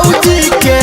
भौजी के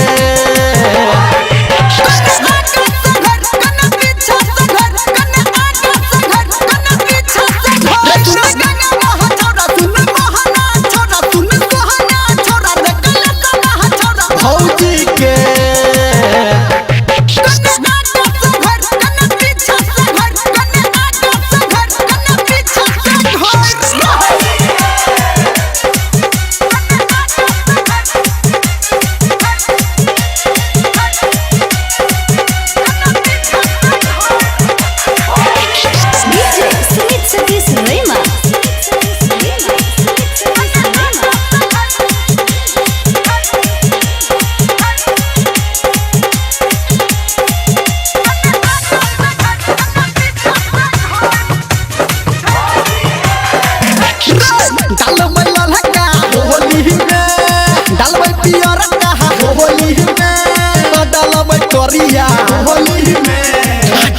करिया होली में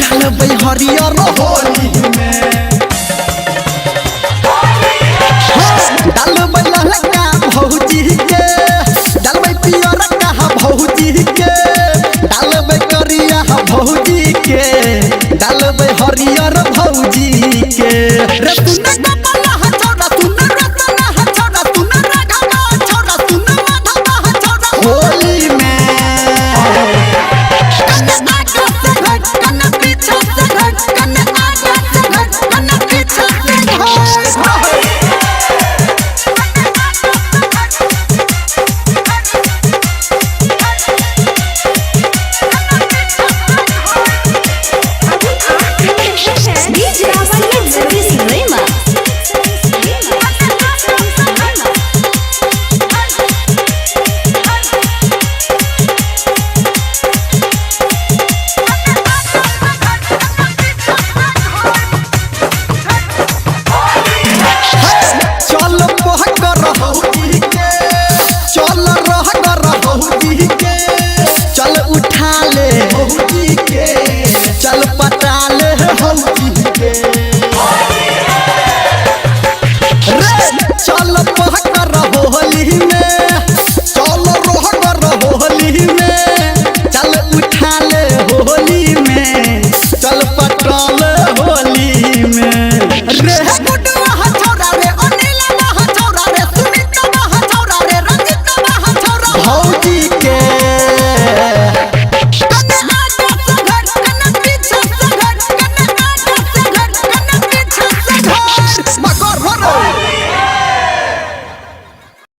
डालबै हरियर होली में डालबै ललका भौजी के डालबै पियर का भौजी के डालबै करिया भौजी के डालबै हरियर भौजी के रे सुन कपला छोड़ा सुन रतना छोड़ा सुन राघवा छोड़ा सुन माधवा छोड़ा होली में चल उठा ले भौजी के चल पटा ले भौजी के रे चल पहकर होली में चल रोहकर होली में चल उठा ले होली में चल पटा ले होली में रे